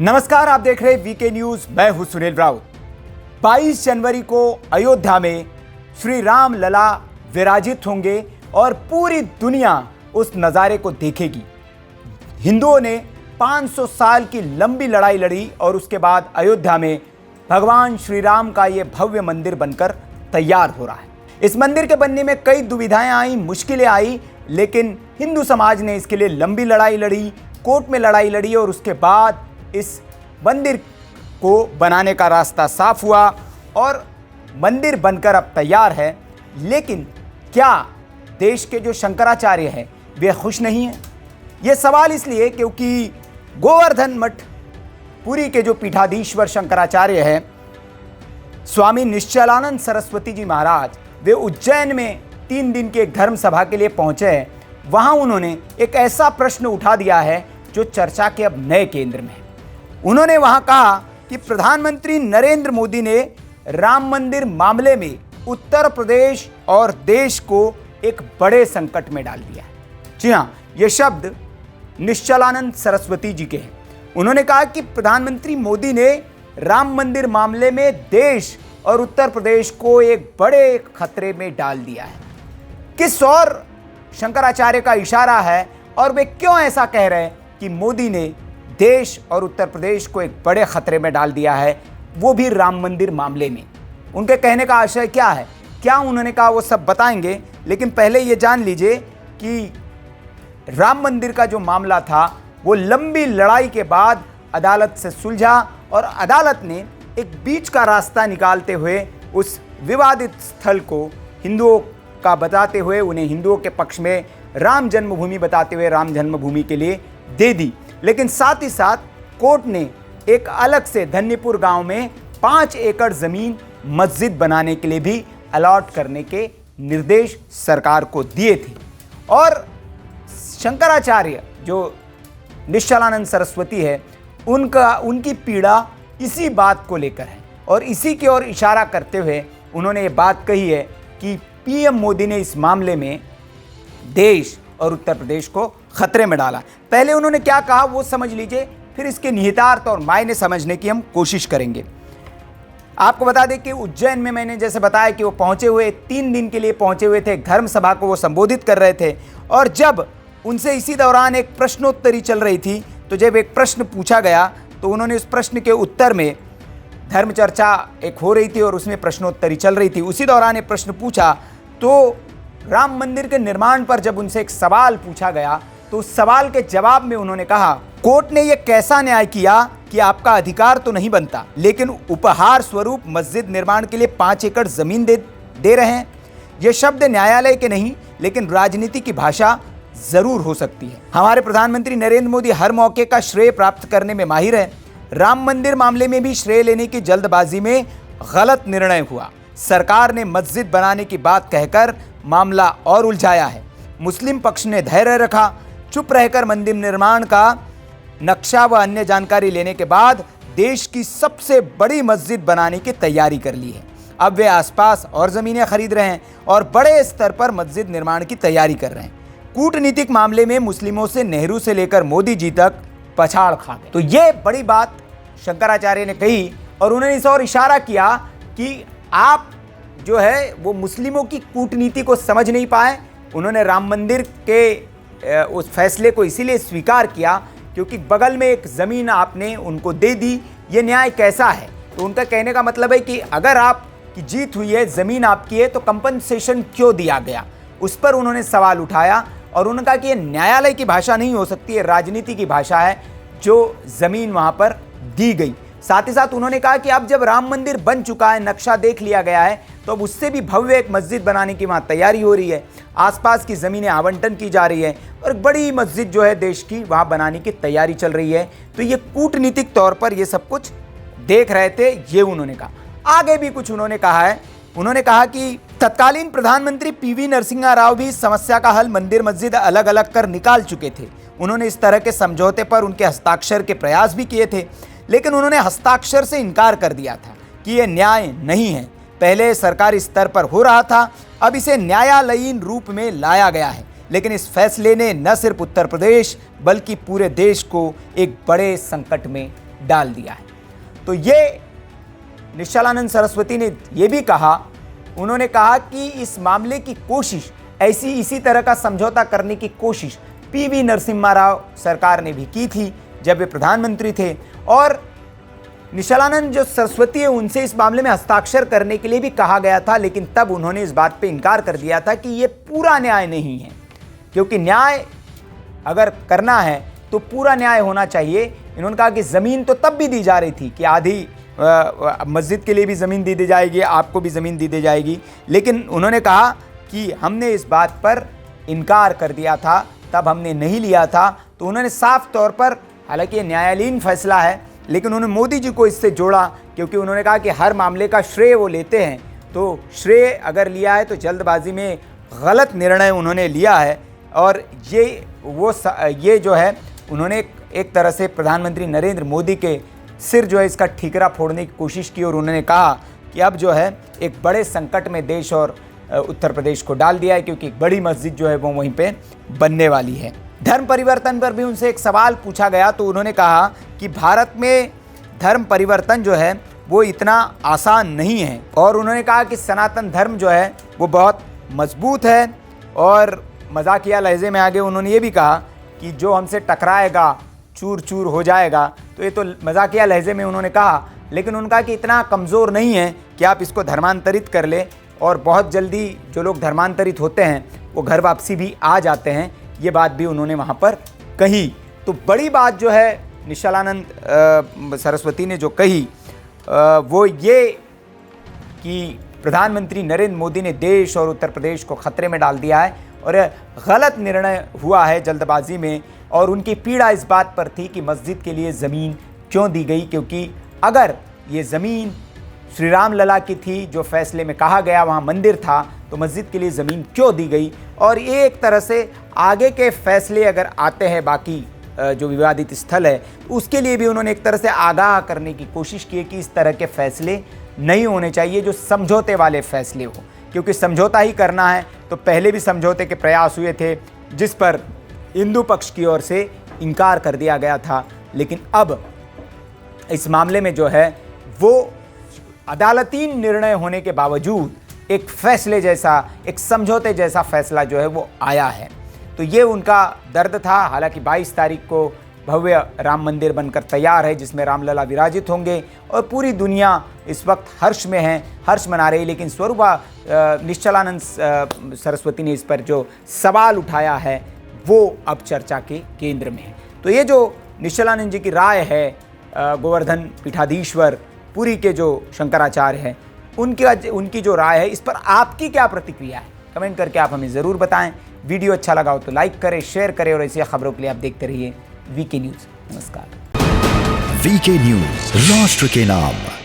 नमस्कार, आप देख रहे हैं वीके न्यूज। मैं हूं सुनील राउत। 22 जनवरी को अयोध्या में श्री राम लला विराजित होंगे और पूरी दुनिया उस नज़ारे को देखेगी। हिंदुओं ने 500 साल की लंबी लड़ाई लड़ी और उसके बाद अयोध्या में भगवान श्री राम का ये भव्य मंदिर बनकर तैयार हो रहा है। इस मंदिर के बनने में कई दुविधाएं आई, मुश्किलें आई, लेकिन हिंदू समाज ने इसके लिए लंबी लड़ाई लड़ी, कोर्ट में लड़ाई लड़ी और उसके बाद इस मंदिर को बनाने का रास्ता साफ हुआ और मंदिर बनकर अब तैयार है। लेकिन क्या देश के जो शंकराचार्य हैं वे खुश नहीं हैं? ये सवाल इसलिए क्योंकि गोवर्धन मठ पुरी के जो पीठाधीश्वर शंकराचार्य हैं स्वामी निश्चलानंद सरस्वती जी महाराज, वे उज्जैन में 3 दिन की एक धर्म सभा के लिए पहुंचे हैं। वहां उन्होंने एक ऐसा प्रश्न उठा दिया है जो चर्चा के अब नए केंद्र में है। उन्होंने वहां कहा कि प्रधानमंत्री नरेंद्र मोदी ने राम मंदिर मामले में उत्तर प्रदेश और देश को एक बड़े संकट में डाल दिया है। जी हां, ये शब्द निश्चलानंद सरस्वती जी के हैं। उन्होंने कहा कि प्रधानमंत्री मोदी ने राम मंदिर मामले में देश और उत्तर प्रदेश को एक बड़े खतरे में डाल दिया है। किस और शंकराचार्य का इशारा है और वे क्यों ऐसा कह रहे हैं कि मोदी ने देश और उत्तर प्रदेश को एक बड़े खतरे में डाल दिया है, वो भी राम मंदिर मामले में? उनके कहने का आशय क्या है, क्या उन्होंने कहा, वो सब बताएंगे। लेकिन पहले ये जान लीजिए कि राम मंदिर का जो मामला था वो लंबी लड़ाई के बाद अदालत से सुलझा और अदालत ने एक बीच का रास्ता निकालते हुए उस विवादित स्थल को हिंदुओं का बताते हुए, उन्हें हिंदुओं के पक्ष में राम जन्मभूमि बताते हुए राम जन्मभूमि के लिए दे दी। लेकिन साथ ही साथ कोर्ट ने एक अलग से धन्यपुर गांव में 5 एकड़ जमीन मस्जिद बनाने के लिए भी अलॉट करने के निर्देश सरकार को दिए थे। और शंकराचार्य जो निश्चलानंद सरस्वती है, उनकी पीड़ा इसी बात को लेकर है और इसी की ओर इशारा करते हुए उन्होंने ये बात कही है कि पीएम मोदी ने इस मामले में देश और उत्तर प्रदेश को खतरे में डाला। पहले उन्होंने क्या कहा वो समझ लीजिए, फिर इसके निहितार्थ और मायने समझने की हम कोशिश करेंगे। आपको बता दें कि उज्जैन में मैंने जैसे बताया कि वो पहुंचे हुए 3 दिन के लिए पहुंचे हुए थे, धर्म सभा को वो संबोधित कर रहे थे। और जब उनसे इसी दौरान एक प्रश्नोत्तरी चल रही थी, तो जब एक प्रश्न पूछा गया तो उन्होंने उस प्रश्न के उत्तर में, धर्म चर्चा एक हो रही थी और उसमें प्रश्नोत्तरी चल रही थी, उसी दौरान एक प्रश्न पूछा तो राम मंदिर के निर्माण पर जब उनसे एक सवाल पूछा गया तो उस सवाल के जवाब में उन्होंने कहा, कोर्ट ने यह कैसा न्याय किया कि आपका अधिकार तो नहीं बनता, लेकिन उपहार स्वरूप मस्जिद निर्माण के लिए 5 एकड़ जमीन दे रहे हैं। ये शब्द न्यायालय के नहीं, लेकिन राजनीति की भाषा जरूर हो सकती है। हमारे प्रधानमंत्री नरेंद्र मोदी हर मौके का श्रेय प्राप्त करने में माहिर है। राम मंदिर मामले में भी श्रेय लेने की जल्दबाजी में गलत निर्णय हुआ। सरकार ने मस्जिद बनाने की बात कहकर मामला और उलझाया है। मुस्लिम पक्ष ने धैर्य रखा, चुप रहकर मंदिर निर्माण का नक्शा व अन्य जानकारी लेने के बाद देश की सबसे बड़ी मस्जिद बनाने की तैयारी कर ली है। अब वे आसपास और ज़मीनें खरीद रहे हैं और बड़े स्तर पर मस्जिद निर्माण की तैयारी कर रहे हैं। कूटनीतिक मामले में मुस्लिमों से नेहरू से लेकर मोदी जी तक पछाड़ खा गए। तो ये बड़ी बात शंकराचार्य ने कही और उन्होंने इस और इशारा किया कि आप जो है वो मुस्लिमों की कूटनीति को समझ नहीं पाए। उन्होंने राम मंदिर के उस फैसले को इसीलिए स्वीकार किया क्योंकि बगल में एक ज़मीन आपने उनको दे दी, ये न्याय कैसा है? तो उनका कहने का मतलब है कि अगर आपकी जीत हुई है, ज़मीन आपकी है, तो कंपनसेशन क्यों दिया गया? उस पर उन्होंने सवाल उठाया और उन्होंने कहा कि ये न्यायालय की भाषा नहीं हो सकती, ये राजनीति की भाषा है जो ज़मीन वहाँ पर दी गई। साथ ही साथ उन्होंने कहा कि अब जब राम मंदिर बन चुका है, नक्शा देख लिया गया है, तो अब उससे भी भव्य एक मस्जिद बनाने की वहाँ तैयारी हो रही है। आसपास की ज़मीनें आवंटन की जा रही है और एक बड़ी मस्जिद जो है देश की वहाँ बनाने की तैयारी चल रही है। तो ये कूटनीतिक तौर पर ये सब कुछ देख रहे थे, ये उन्होंने कहा। आगे भी कुछ उन्होंने कहा है। उन्होंने कहा कि तत्कालीन प्रधानमंत्री पीवी नरसिम्हा राव भी इस समस्या का हल मंदिर मस्जिद अलग अलग कर निकाल चुके थे। उन्होंने इस तरह के समझौते पर उनके हस्ताक्षर के प्रयास भी किए थे, लेकिन उन्होंने हस्ताक्षर से इनकार कर दिया था कि यह न्याय नहीं है। पहले सरकारी स्तर पर हो रहा था, अब इसे न्यायालयीन रूप में लाया गया है। लेकिन इस फैसले ने न सिर्फ उत्तर प्रदेश बल्कि पूरे देश को एक बड़े संकट में डाल दिया है। तो ये निश्चलानंद सरस्वती ने यह भी कहा, उन्होंने कहा कि इस मामले की कोशिश, इसी तरह का समझौता करने की कोशिश पीवी नरसिम्हा राव सरकार ने भी की थी जब वे प्रधानमंत्री थे, और निश्चलानंद जो सरस्वती है उनसे इस मामले में हस्ताक्षर करने के लिए भी कहा गया था, लेकिन तब उन्होंने इस बात पे इनकार कर दिया था कि ये पूरा न्याय नहीं है, क्योंकि न्याय अगर करना है तो पूरा न्याय होना चाहिए। इन्होंने कहा कि ज़मीन तो तब भी दी जा रही थी कि आधी मस्जिद के लिए भी ज़मीन दी जाएगी, आपको भी ज़मीन दी जाएगी, लेकिन उन्होंने कहा कि हमने इस बात पर इनकार कर दिया था, तब हमने नहीं लिया था। तो उन्होंने साफ तौर पर, हालांकि ये न्यायालयीन फैसला है, लेकिन उन्होंने मोदी जी को इससे जोड़ा, क्योंकि उन्होंने कहा कि हर मामले का श्रेय वो लेते हैं, तो श्रेय अगर लिया है तो जल्दबाजी में गलत निर्णय उन्होंने लिया है। और ये जो है उन्होंने एक तरह से प्रधानमंत्री नरेंद्र मोदी के सिर जो है इसका ठीकरा फोड़ने की कोशिश की, और उन्होंने कहा कि अब जो है एक बड़े संकट में देश और उत्तर प्रदेश को डाल दिया है, क्योंकि एक बड़ी मस्जिद जो है वो वहीं पे बनने वाली है। धर्म परिवर्तन पर भी उनसे एक सवाल पूछा गया, तो उन्होंने कहा कि भारत में धर्म परिवर्तन जो है वो इतना आसान नहीं है, और उन्होंने कहा कि सनातन धर्म जो है वो बहुत मजबूत है। और मजाकिया लहजे में आगे उन्होंने ये भी कहा कि जो हमसे टकराएगा चूर चूर हो जाएगा। तो ये तो मजाकिया लहजे में उन्होंने कहा, लेकिन उनका कि इतना कमज़ोर नहीं है कि आप इसको धर्मांतरित कर ले, और बहुत जल्दी जो लोग धर्मांतरित होते हैं वो घर वापसी भी आ जाते हैं, ये बात भी उन्होंने वहाँ पर कही। तो बड़ी बात जो है निश्चलानंद सरस्वती ने जो कही वो ये कि प्रधानमंत्री नरेंद्र मोदी ने देश और उत्तर प्रदेश को खतरे में डाल दिया है, और गलत निर्णय हुआ है जल्दबाजी में। और उनकी पीड़ा इस बात पर थी कि मस्जिद के लिए ज़मीन क्यों दी गई, क्योंकि अगर ये ज़मीन श्री राम लला की थी, जो फैसले में कहा गया वहाँ मंदिर था, तो मस्जिद के लिए ज़मीन क्यों दी गई। और ये एक तरह से आगे के फैसले अगर आते हैं बाकी जो विवादित स्थल है, उसके लिए भी उन्होंने एक तरह से आगाह करने की कोशिश की है कि इस तरह के फैसले नहीं होने चाहिए जो समझौते वाले फैसले हो, क्योंकि समझौता ही करना है। तो पहले भी समझौते के प्रयास हुए थे जिस पर हिंदू पक्ष की ओर से इनकार कर दिया गया था, लेकिन अब इस मामले में जो है वो अदालती निर्णय होने के बावजूद एक फैसले जैसा, एक समझौते जैसा फैसला जो है वो आया है। तो ये उनका दर्द था। हालांकि 22 तारीख को भव्य राम मंदिर बनकर तैयार है, जिसमें रामलला विराजित होंगे, और पूरी दुनिया इस वक्त हर्ष में है, हर्ष मना रही। लेकिन स्वरूपा निश्चलानंद सरस्वती ने इस पर जो सवाल उठाया है वो अब चर्चा के केंद्र में है। तो ये जो निश्चलानंद जी की राय है, गोवर्धन पीठाधीश्वर पुरी के जो शंकराचार्य हैं, उनकी जो राय है, इस पर आपकी क्या प्रतिक्रिया है, कमेंट करके आप हमें ज़रूर बताएं। वीडियो अच्छा लगा हो तो लाइक करें, शेयर करें, और ऐसी खबरों के लिए आप देखते रहिए वीके न्यूज़। नमस्कार। वीके न्यूज़, राष्ट्र के नाम।